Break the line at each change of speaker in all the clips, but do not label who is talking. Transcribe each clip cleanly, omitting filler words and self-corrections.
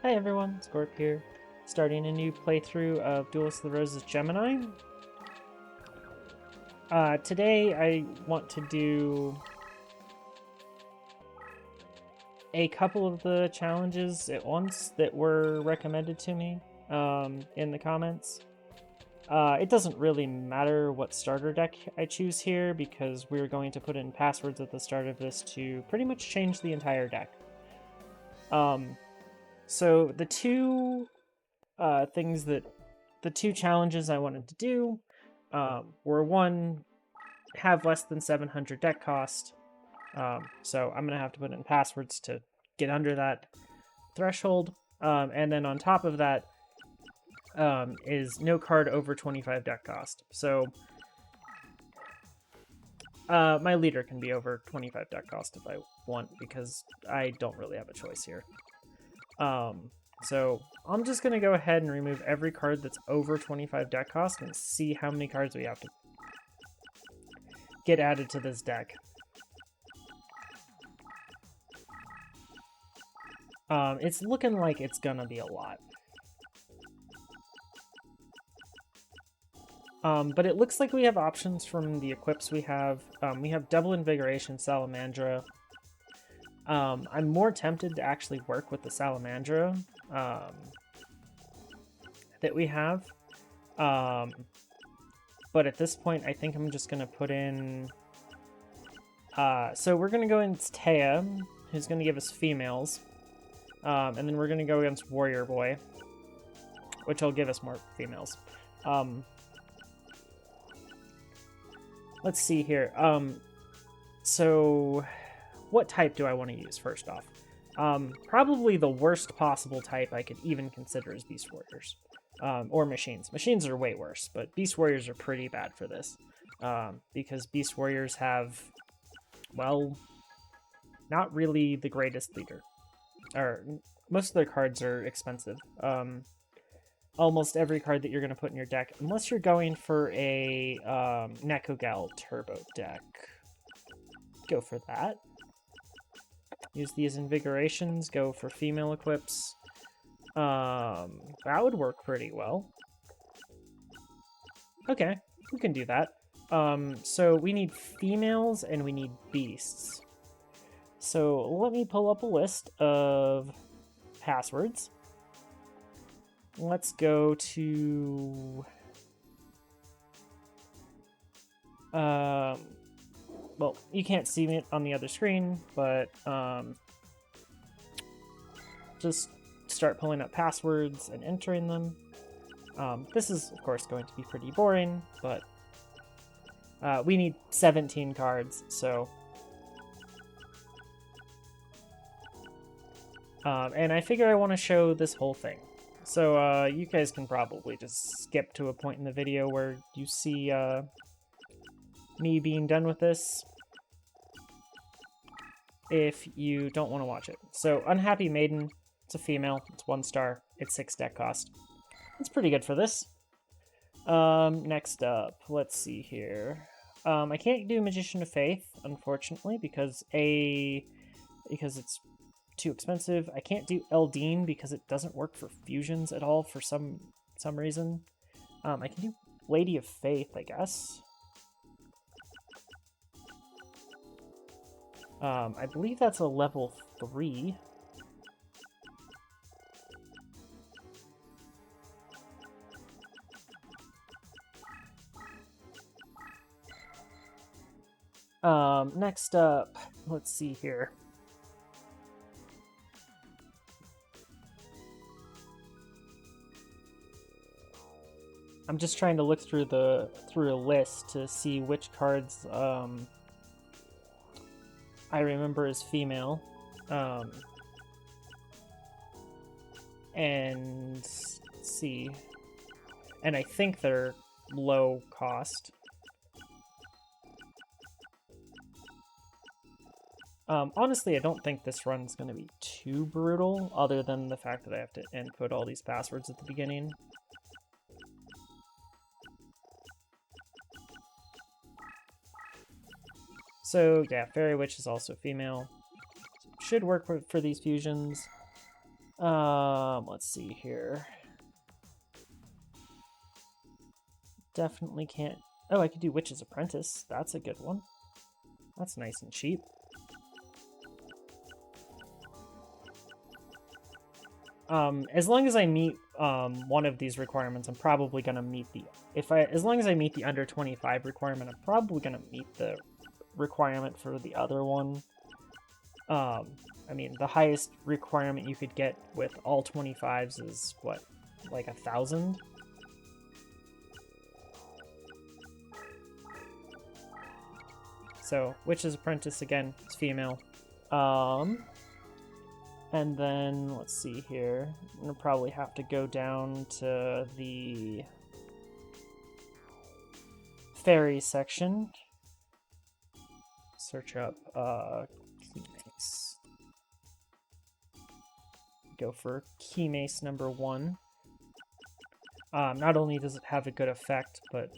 Hi everyone, Scorp here, starting a new playthrough of Duelist the Roses Gemini. Today I want to do a couple of the challenges at once that were recommended to me in the comments. It doesn't really matter what starter deck I choose here because we're going to put in passwords at the start of this to pretty much change the entire deck. So the two the two challenges I wanted to do were one, have less than 700 deck cost. So I'm gonna have to put in passwords to get under that threshold. And then on top of that is no card over 25 deck cost. So my leader can be over 25 deck cost if I want, because I don't really have a choice here. So I'm just going to go ahead and remove every card that's over 25 deck cost and see how many cards we have to get added to this deck. It's looking like it's going to be a lot. But it looks like we have options from the equips we have. We have Double Invigoration Salamandra. I'm more tempted to actually work with the Salamandra that we have. But at this point, I think I'm just going to put in... so we're going to go against Taya, who's going to give us females. And then we're going to go against Warrior Boy, which will give us more females. Let's see here. So what type do I want to use first off? Probably the worst possible type I could even consider is Beast Warriors. Or Machines. Machines are way worse, but Beast Warriors are pretty bad for this. Because Beast Warriors have, well, not really the greatest leader. Or most of their cards are expensive. Almost every card that you're going to put in your deck, unless you're going for a Nekogal Turbo deck. Go for that. Use these Invigorations, go for female equips. That would work pretty well. Okay, we can do that. So we need females and we need beasts. So let me pull up a list of passwords. Let's go to... well, you can't see it on the other screen, but just start pulling up passwords and entering them. This is, of course, going to be pretty boring, but we need 17 cards, so... and I figure I want to show this whole thing. So you guys can probably just skip to a point in the video where you see me being done with this if you don't want to watch it. So Unhappy Maiden, it's a female, it's 1 star, it's 6 deck cost. It's pretty good for this. Next up, let's see here. I can't do Magician of Faith, unfortunately, because it's too expensive. I can't do Eldine because it doesn't work for fusions at all for some reason. I can do Lady of Faith, I guess. I believe that's a level 3. Next up, let's see here. I'm just trying to look through a list to see which cards I remember as female. And let's see. And I think they're low cost. Honestly, I don't think this run's going to be too brutal, other than the fact that I have to input all these passwords at the beginning. So yeah, Fairy Witch is also female. Should work for these fusions. Let's see here. Definitely can't... Oh, I could do Witch's Apprentice. That's a good one. That's nice and cheap. As long as I meet one of these requirements, I'm probably gonna meet the... As long as I meet the under 25 requirement, I'm probably gonna meet the requirement for the other one. I mean, the highest requirement you could get with all 25s is, what, like 1,000? So, Witch's Apprentice, again, is female. And then, let's see here. I'm gonna probably have to go down to the fairy section. Search up key mace. Go for key mace number 1. Not only does it have a good effect, but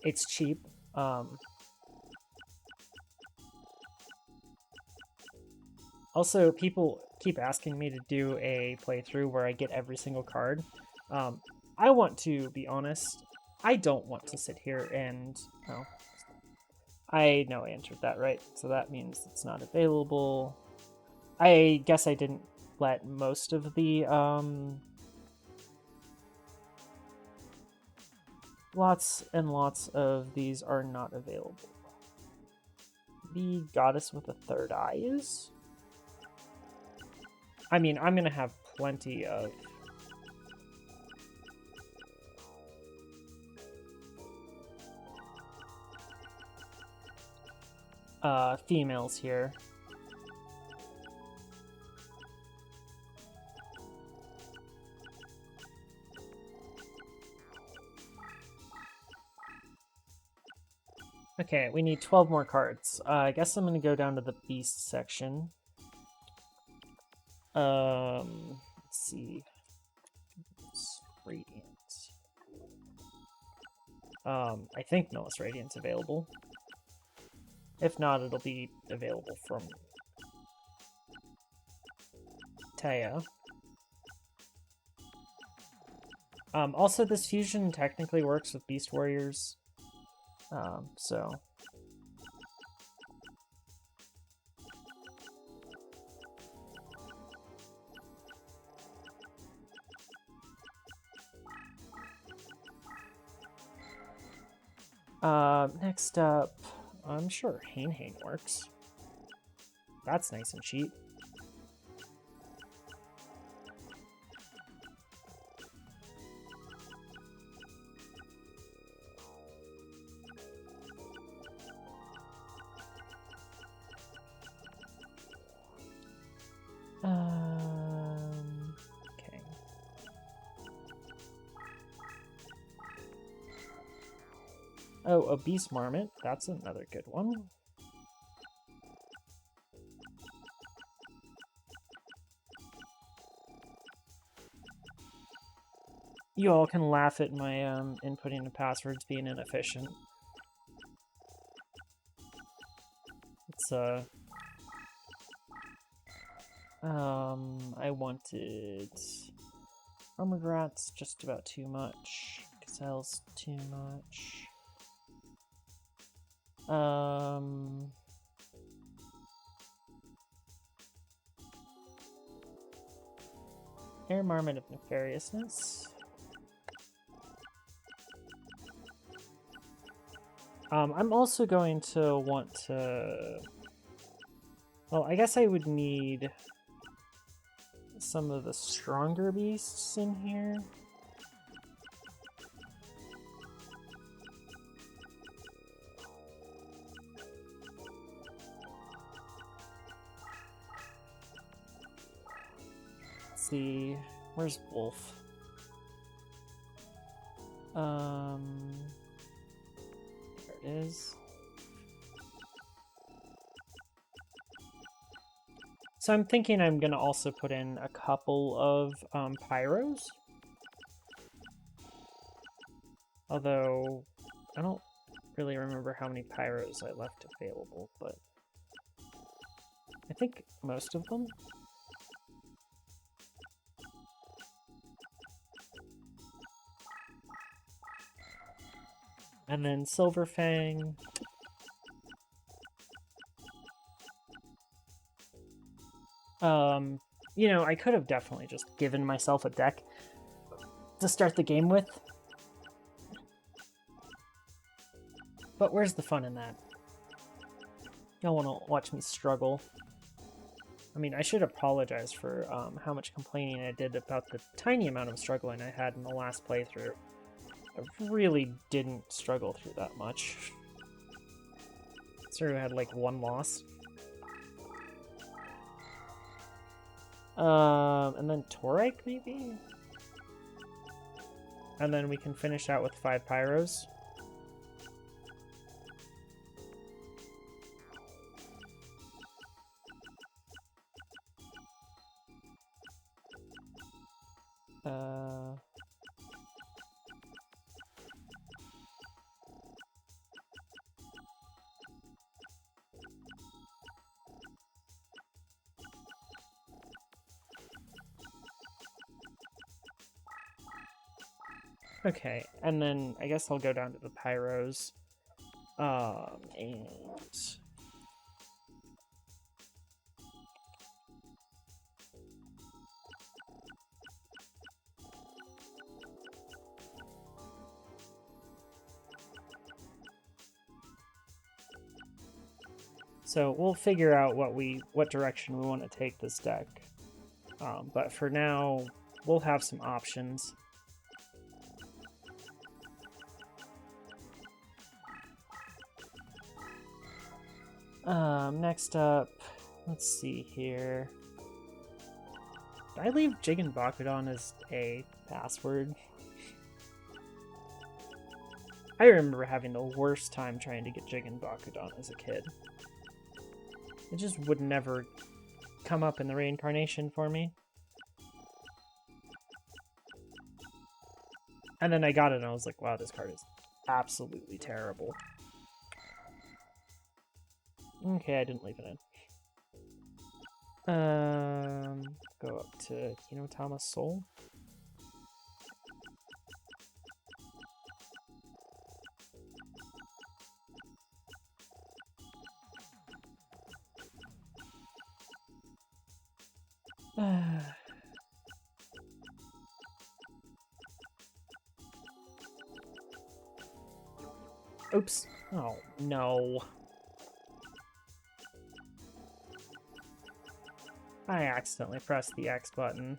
it's cheap. Also, people keep asking me to do a playthrough where I get every single card. I want to be honest, I don't want to sit here and... Oh, I know I entered that right, so that means it's not available. I guess I didn't let most of the... Lots and lots of these are not available. The Goddess with a Third Eye is? I mean, I'm gonna have plenty of... females here. Okay, we need 12 more cards. I guess I'm gonna go down to the Beast section. Let's see. Radiant. I think Millis Radiant's available. If not, it'll be available from Taya. Also, this fusion technically works with Beast Warriors. So... next up, I'm sure Hane works. That's nice and cheap. Okay. Oh, a Beast Marmot. That's another good one. You all can laugh at my inputting the passwords being inefficient. It's I wanted Armored Rat's just about too much. Gazelle's too much. Air Marmot of Nefariousness. I'm also going to want to... Well, I guess I would need some of the stronger beasts in here. Let's see, where's Wolf? There it is. So I'm thinking I'm going to also put in a couple of pyros. Although, I don't really remember how many pyros I left available, but I think most of them. And then Silverfang. You know, I could have definitely just given myself a deck to start the game with. But where's the fun in that? Y'all want to watch me struggle. I mean, I should apologize for how much complaining I did about the tiny amount of struggling I had in the last playthrough. I really didn't struggle through that much. Sort of had like one loss. And then Torike, maybe? And then we can finish out with 5 Pyros. Okay, and then I guess I'll go down to the Pyros. And... So we'll figure out what direction we want to take this deck. But for now, we'll have some options. Next up, let's see here. Did I leave Jigen Bakudon as a password? I remember having the worst time trying to get Jigen Bakudon as a kid. It just would never come up in the reincarnation for me. And then I got it and I was like, wow, this card is absolutely terrible. Okay, I didn't leave it in. Go up to Kinotama's Soul. Oops. Oh, no. I accidentally pressed the X button.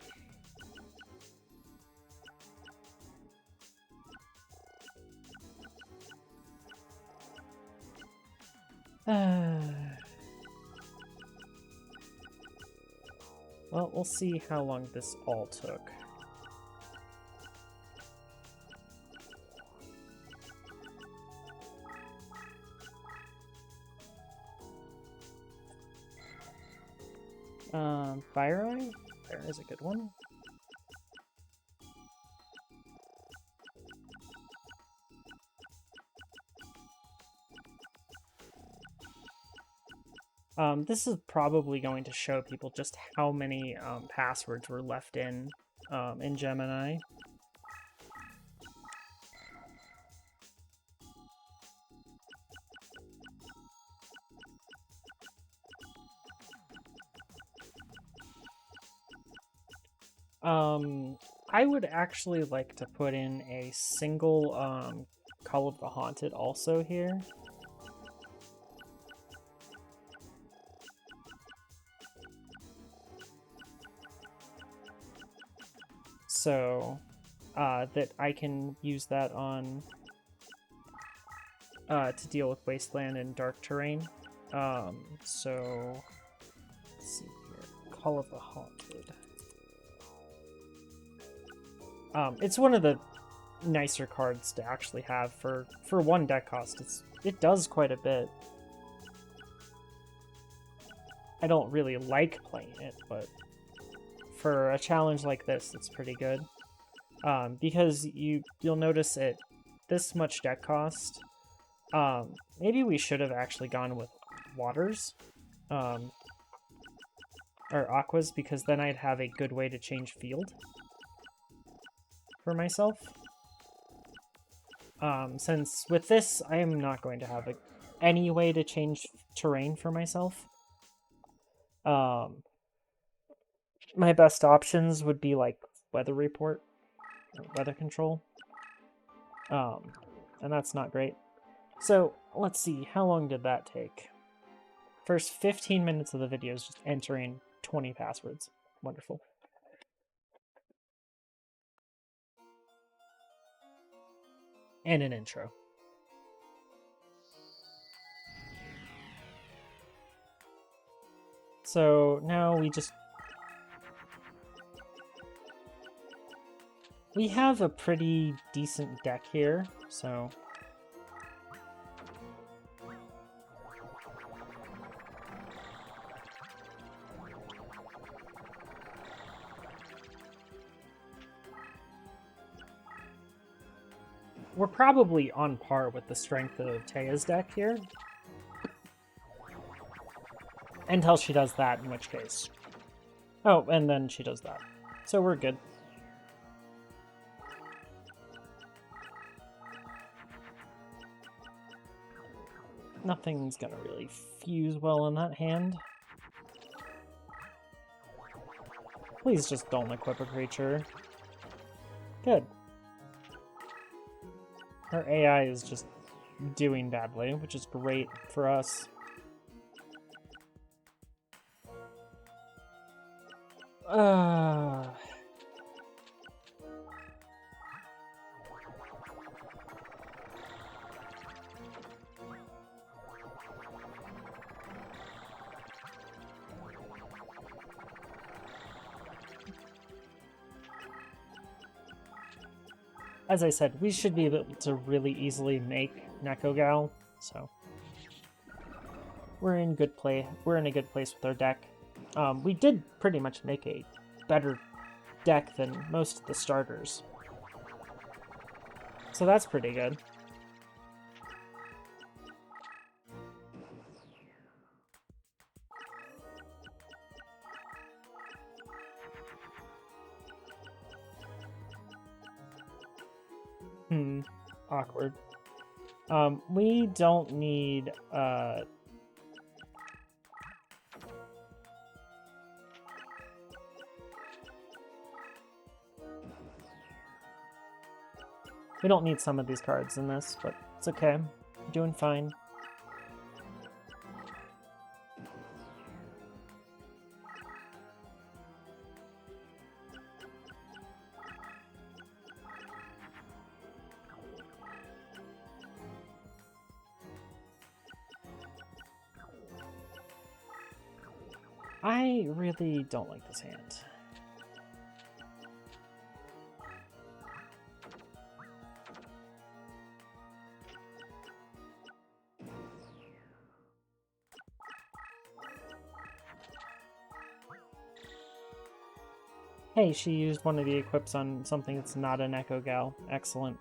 Well, we'll see how long this all took. Fire Eye? Fire Eye is a good one. This is probably going to show people just how many passwords were left in Gemini. I would actually like to put in a single Call of the Haunted also here. So that I can use that on to deal with Wasteland and Dark Terrain. So let's see here. Call of the Haunted. It's one of the nicer cards to actually have for one deck cost. It does quite a bit. I don't really like playing it, but for a challenge like this, it's pretty good. Because you'll notice at this much deck cost, maybe we should have actually gone with Waters. or aquas, because then I'd have a good way to change field for myself. Since with this, I am not going to have any way to change terrain for myself. My best options would be like weather report, or weather control. And that's not great. So let's see, how long did that take? First 15 minutes of the video is just entering 20 passwords. Wonderful. And an intro. So now we have a pretty decent deck here, so we're probably on par with the strength of Taya's deck here. Until she does that, in which case. Oh, and then she does that. So we're good. Nothing's gonna really fuse well in that hand. Please just don't equip a creature. Good. Her AI is just doing badly, which is great for us. As I said, we should be able to really easily make Nekogal, so we're in good play. We're in a good place with our deck. We did pretty much make a better deck than most of the starters, so that's pretty good. Awkward. We don't need, we don't need some of these cards in this, but it's okay. We're doing fine. I really don't like this hand. Hey, she used one of the equips on something that's not an Echo Gal. Excellent.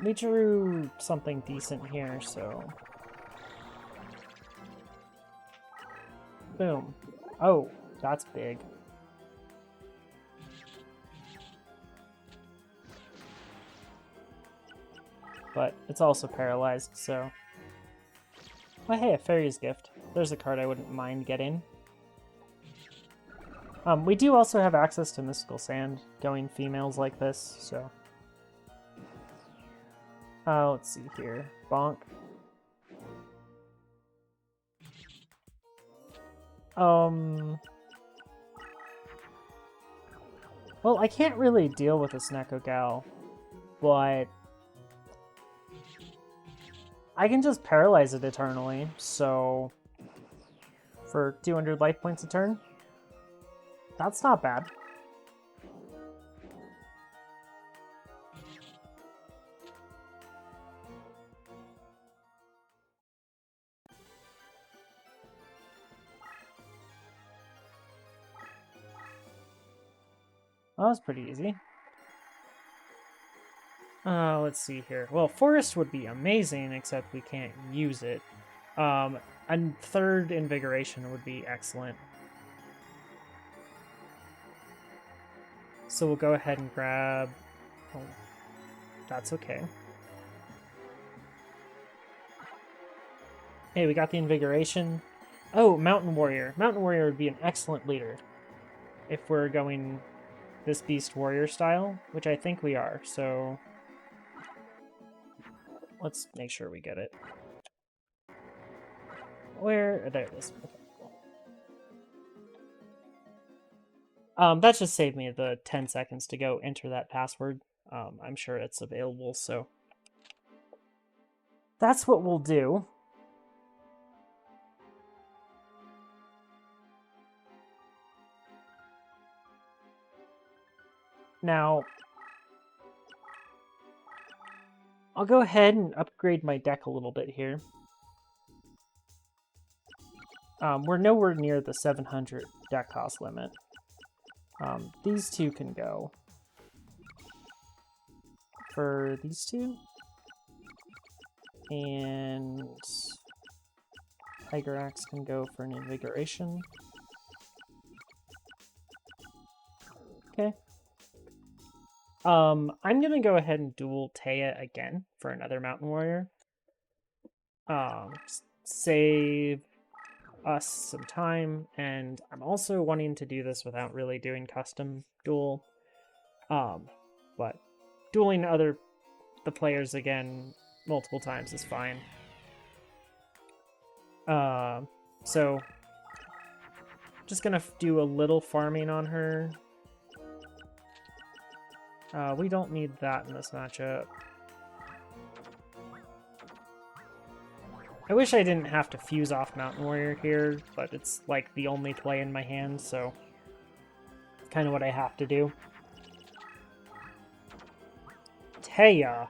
We drew something decent here, so... Boom. Oh, that's big. But it's also paralyzed, so... Oh, hey, a Fairy's Gift. There's a card I wouldn't mind getting. We do also have access to Mystical Sand going females like this, so... let's see here. Bonk. Well, I can't really deal with this Neko Gal, but I can just paralyze it eternally, so for 200 life points a turn, that's not bad. Well, that was pretty easy. Let's see here. Well, Forest would be amazing, except we can't use it. And third Invigoration would be excellent. So we'll go ahead and grab... Oh, that's okay. Hey, we got the Invigoration. Oh, Mountain Warrior. Mountain Warrior would be an excellent leader if we're going this Beast Warrior style, which I think we are, so let's make sure we get it. Where? There it is. Okay, cool. That just saved me the 10 seconds to go enter that password. I'm sure it's available, so that's what we'll do. Now, I'll go ahead and upgrade my deck a little bit here. We're nowhere near the 700 deck cost limit. These two can go. For these two. And Tiger Axe can go for an Invigoration. Okay. I'm gonna go ahead and duel Taya again for another Mountain Warrior. Save us some time, and I'm also wanting to do this without really doing custom duel. But dueling the players again multiple times is fine. So just gonna do a little farming on her. We don't need that in this matchup. I wish I didn't have to fuse off Mountain Warrior here, but it's like the only play in my hand, so it's kind of what I have to do. Taya!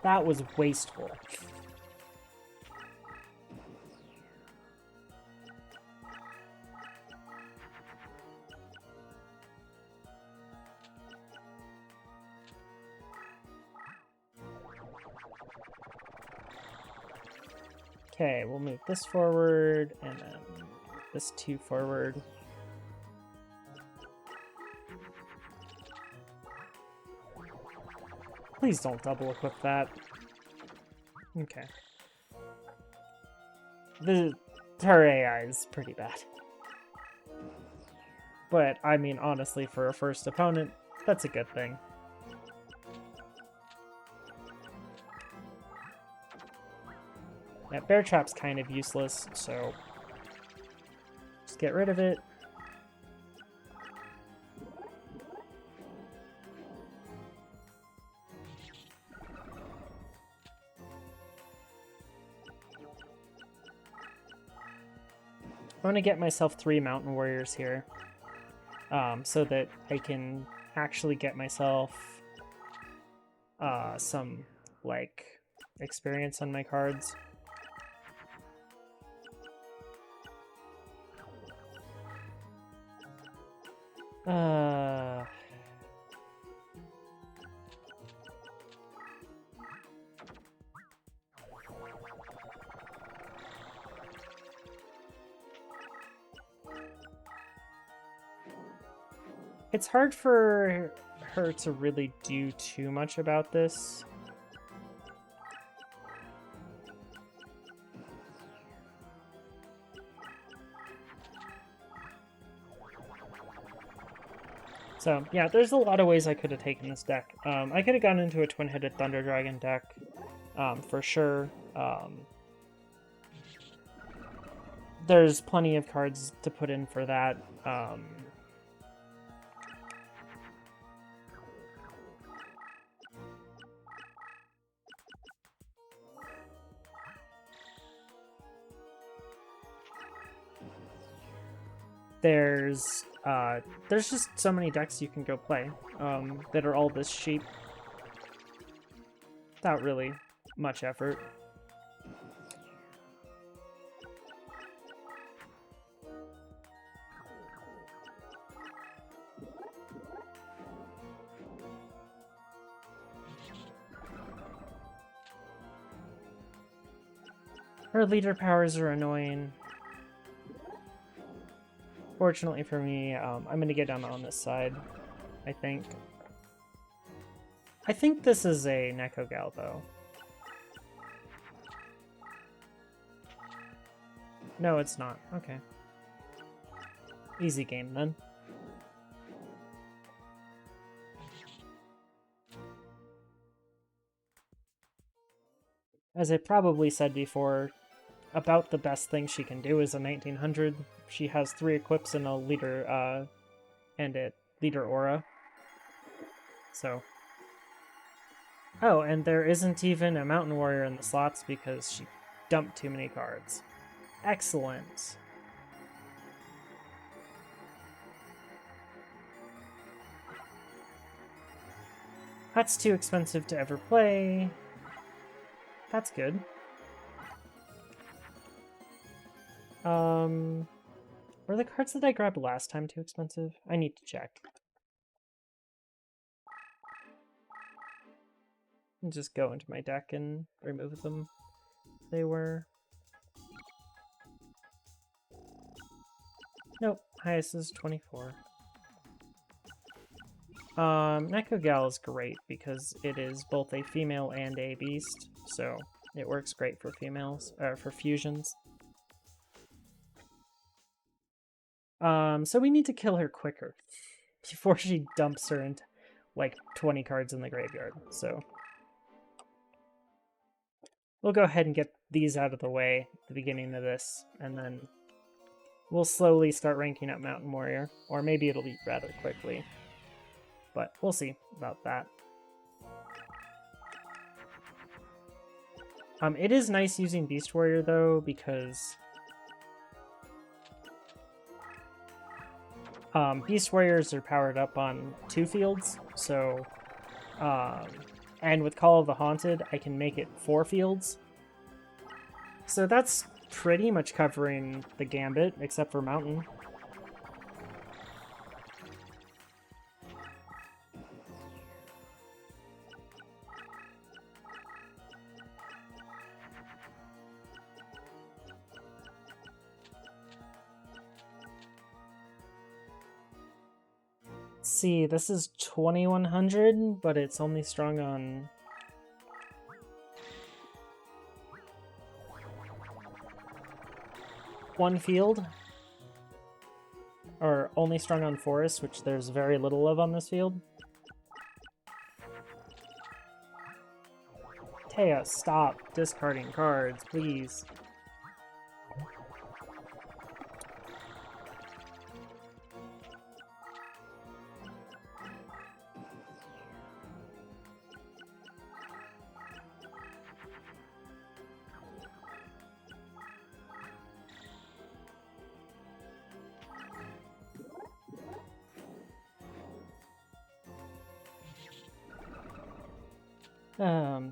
That was wasteful. Okay, we'll move this forward, and then this 2 forward. Please don't double equip that. Okay. Her AI is pretty bad. But, I mean, honestly, for a first opponent, that's a good thing. Yeah, Bear Trap's kind of useless, so just get rid of it. I want to get myself 3 Mountain Warriors here, so that I can actually get myself some, like, experience on my cards. It's hard for her to really do too much about this. So, yeah, there's a lot of ways I could have taken this deck. I could have gone into a twin-headed Thunder Dragon deck, for sure. There's plenty of cards to put in for that. There's just so many decks you can go play that are all this cheap without really much effort. Her leader powers are annoying. Fortunately for me, I'm going to get down on this side, I think. I think this is a Neko Gal, though. No, it's not. Okay. Easy game, then. As I probably said before, about the best thing she can do is a 1900. She has 3 equips and a leader, leader aura. So. Oh, and there isn't even a mountain warrior in the slots because she dumped too many cards. Excellent. That's too expensive to ever play. That's good. Were the cards that I grabbed last time too expensive? I need to check. I'll just go into my deck and remove them. They were... Nope, highest is 24. Neko Gal is great because it is both a female and a beast, so it works great for females, for fusions. So we need to kill her quicker before she dumps her into like 20 cards in the graveyard, so we'll go ahead and get these out of the way at the beginning of this, and then we'll slowly start ranking up Mountain Warrior, or maybe it'll be rather quickly. But we'll see about that. It is nice using Beast Warrior, though, because Beast Warriors are powered up on 2 fields, so... and with Call of the Haunted, I can make it 4 fields. So that's pretty much covering the gambit, except for Mountain. See, this is 2100, but it's only strong on... one field. Or only strong on forest, which there's very little of on this field. Taya, stop discarding cards, please.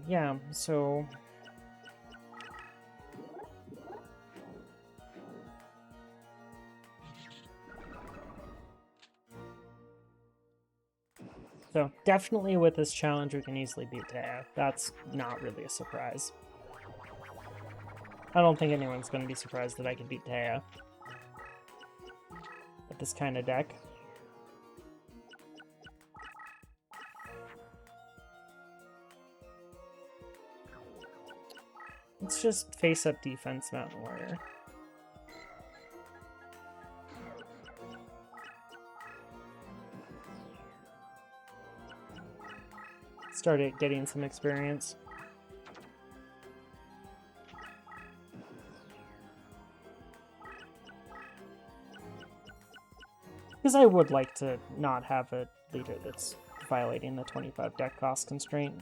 Yeah, so... So, definitely with this challenge we can easily beat Taya. That's not really a surprise. I don't think anyone's going to be surprised that I can beat Taya with this kind of deck. Let's just face up defense Mountain Warrior. Started getting some experience. Because I would like to not have a leader that's violating the 25 deck cost constraint.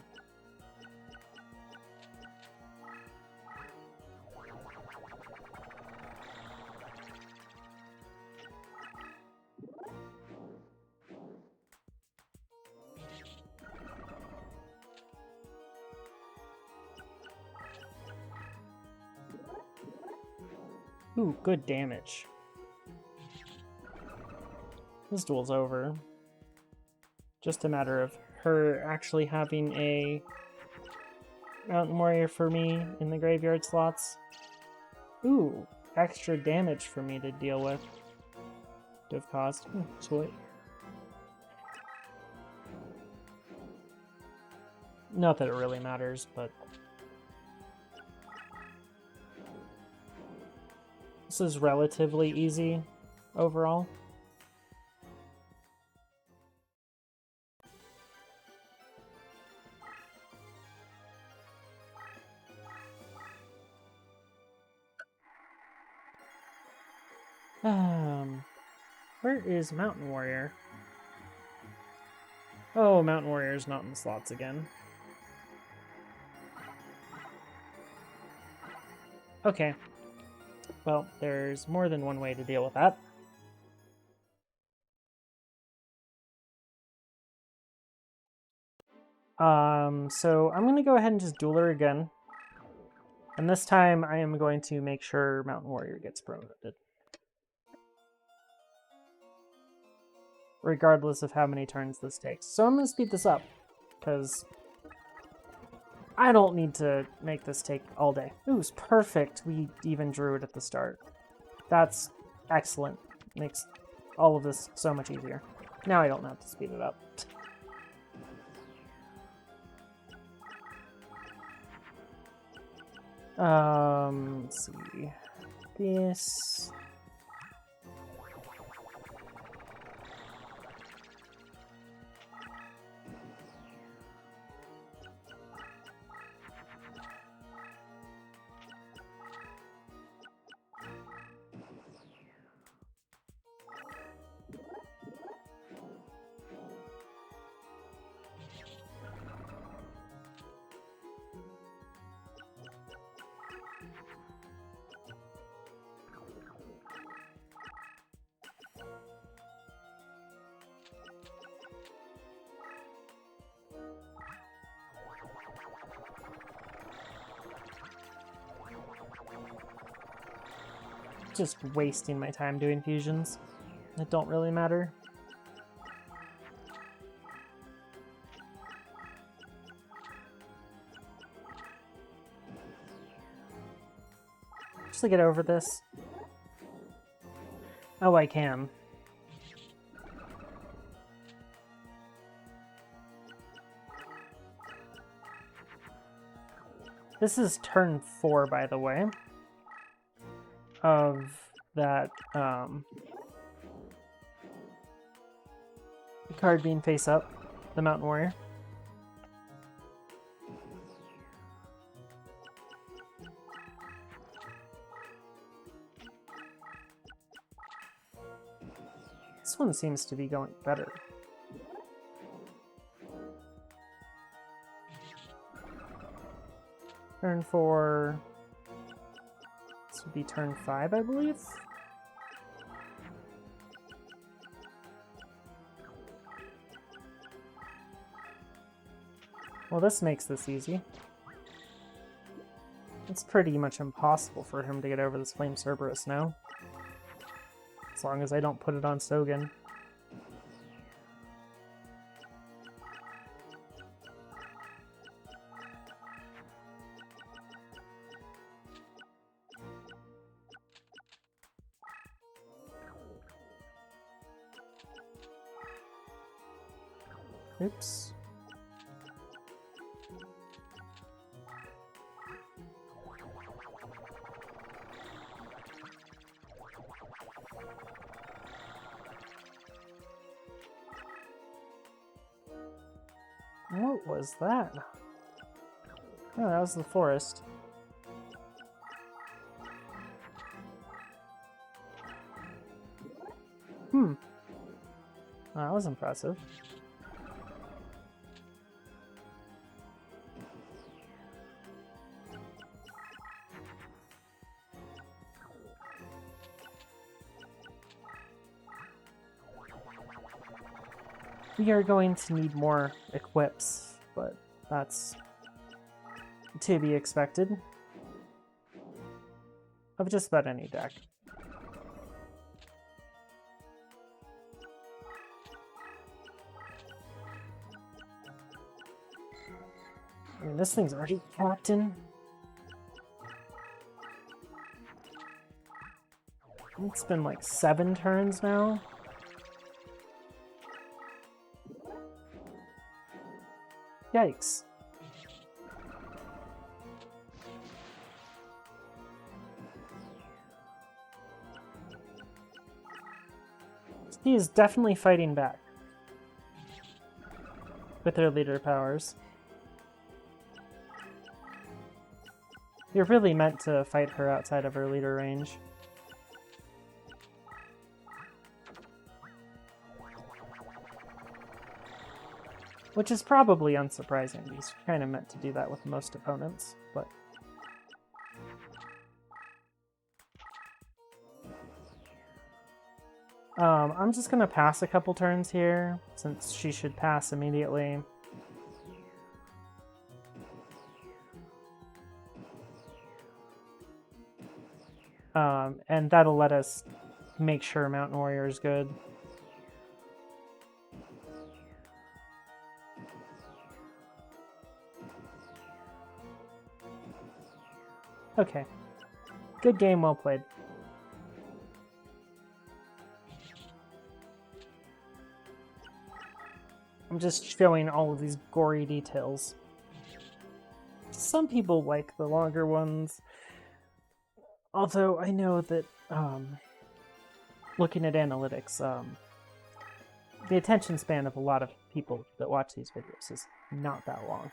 Ooh, good damage. This duel's over. Just a matter of her actually having a Mountain Warrior for me in the graveyard slots. Ooh, extra damage for me to deal with. To have caused. Sweet. Not that it really matters, but... This is relatively easy overall. Where is Mountain Warrior? Oh, Mountain Warrior's not in the slots again. Okay. Well, there's more than one way to deal with that. So I'm going to go ahead and just duel her again. And this time I am going to make sure Mountain Warrior gets promoted. Regardless of how many turns this takes. So I'm going to speed this up, because I don't need to make this take all day. Ooh, it's perfect. We even drew it at the start. That's excellent. Makes all of this so much easier. Now I don't have to speed it up. Let's see. This... Just wasting my time doing fusions that don't really matter. Just to get over this. Oh, I can. This is turn 4, by the way, of that card being face up, the Mountain Warrior. This one seems to be going better. Turn 4. This would be turn 5, I believe. Well, this makes this easy. It's pretty much impossible for him to get over this Flame Cerberus now. As long as I don't put it on Sogan. Oops. What was that? Oh, that was the forest. Well, that was impressive. We are going to need more equips, but that's to be expected of just about any deck. I mean, this thing's already captain. It's been like 7 turns now. Yikes. He is definitely fighting back with her leader powers. You're really meant to fight her outside of her leader range. Which is probably unsurprising, because you're kind of meant to do that with most opponents, but... I'm just going to pass a couple turns here, since she should pass immediately. And that'll let us make sure Mountain Warrior is good. Okay. Good game, well played. I'm just showing all of these gory details. Some people like the longer ones. Although I know that, looking at analytics, the attention span of a lot of people that watch these videos is not that long.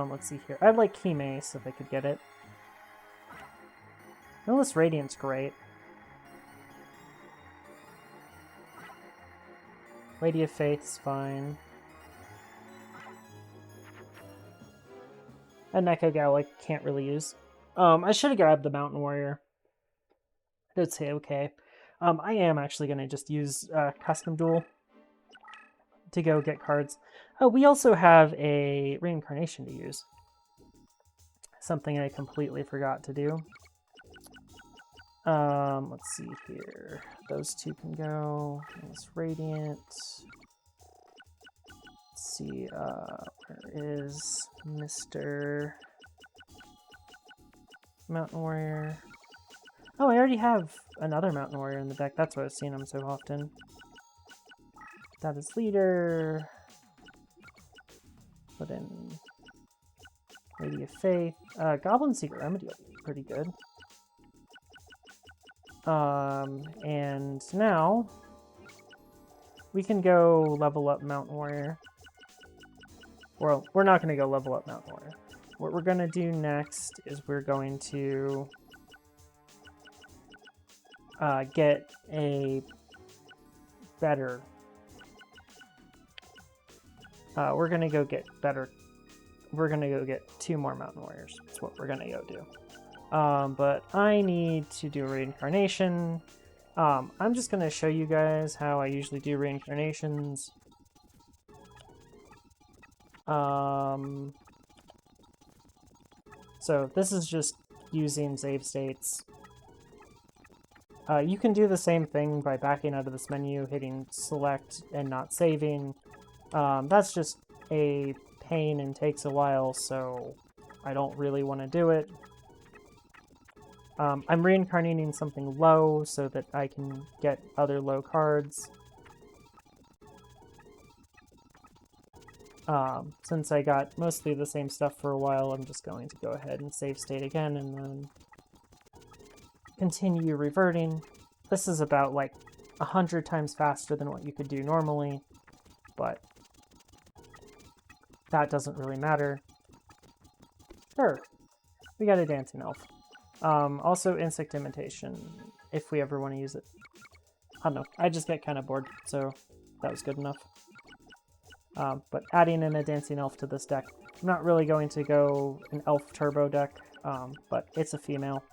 Let's see here. I'd like Key Mace if I could get it. Duelist Radiant's great. Lady of Faith's fine. And Neko Gal I can't really use. I should have grabbed the Mountain Warrior. I did say okay. I am actually going to just use Custom Duel to go get cards. Oh, we also have a Reincarnation to use. Something I completely forgot to do. Let's see here. Those two can go. This Radiant. Let's see, where is Mr. Mountain Warrior? Oh, I already have another Mountain Warrior in the deck. That's why I've seen him so often. That is leader. Put in Lady of Faith. Goblin Secret Remedy will be pretty good. And now we can go level up Mountain Warrior. Well, we're not going to go level up Mountain Warrior. What we're going to do next is we're going to get a better... we're going to go get better... We're going to go get 2 more Mountain Warriors. That's what we're going to go do. But I need to do a reincarnation. I'm just going to show you guys how I usually do reincarnations. So this is just using save states. You can do the same thing by backing out of this menu, hitting select and not saving. That's just a pain and takes a while, so I don't really want to do it. I'm reincarnating something low so that I can get other low cards. Since I got mostly the same stuff for a while, I'm just going to go ahead and save state again and then continue reverting. This is about like 100 times faster than what you could do normally, but that doesn't really matter. Sure, we got a dancing elf. Also insect imitation, if we ever want to use it. I don't know, I just get kind of bored, so that was good enough. But adding in a dancing elf to this deck, I'm not really going to go an elf turbo deck, but it's a female.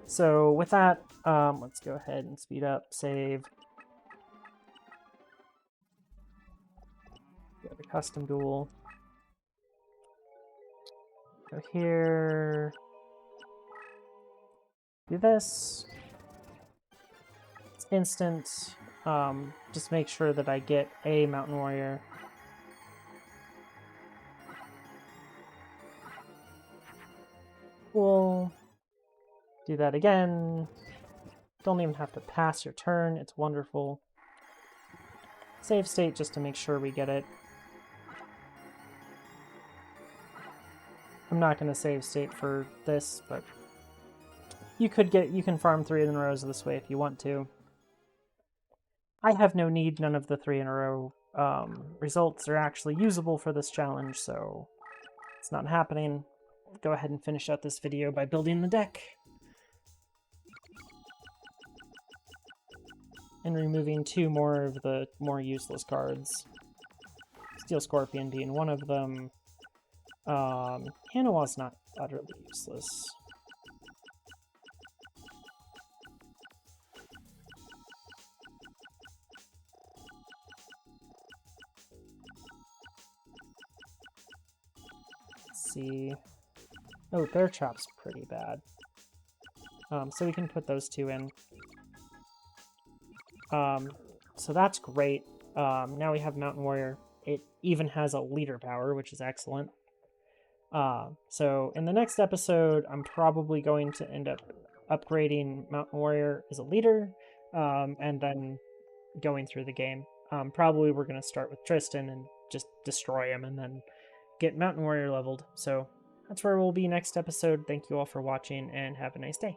So with that, let's go ahead and speed up, save. Go to custom duel. Go here. Do this. It's instant. Just make sure that I get a Mountain Warrior. Cool. Do that again. Don't even have to pass your turn. It's wonderful. Save state just to make sure we get it. I'm not going to save state for this, but you can farm 3 in a row this way if you want to. I have no need. None of the 3 in a row results are actually usable for this challenge, so it's not happening. Go ahead and finish out this video by building the deck and removing 2 more of the more useless cards. Steel Scorpion being one of them. Hanawa's not utterly useless. Let's see. Oh, Bear Chop's pretty bad. So we can put those 2 in. So that's great. Now we have Mountain Warrior. It even has a leader power, which is excellent. So in the next episode, I'm probably going to end up upgrading Mountain Warrior as a leader, and then going through the game. Probably we're going to start with Tristan and just destroy him and then get Mountain Warrior leveled. So that's where we'll be next episode. Thank you all for watching and have a nice day.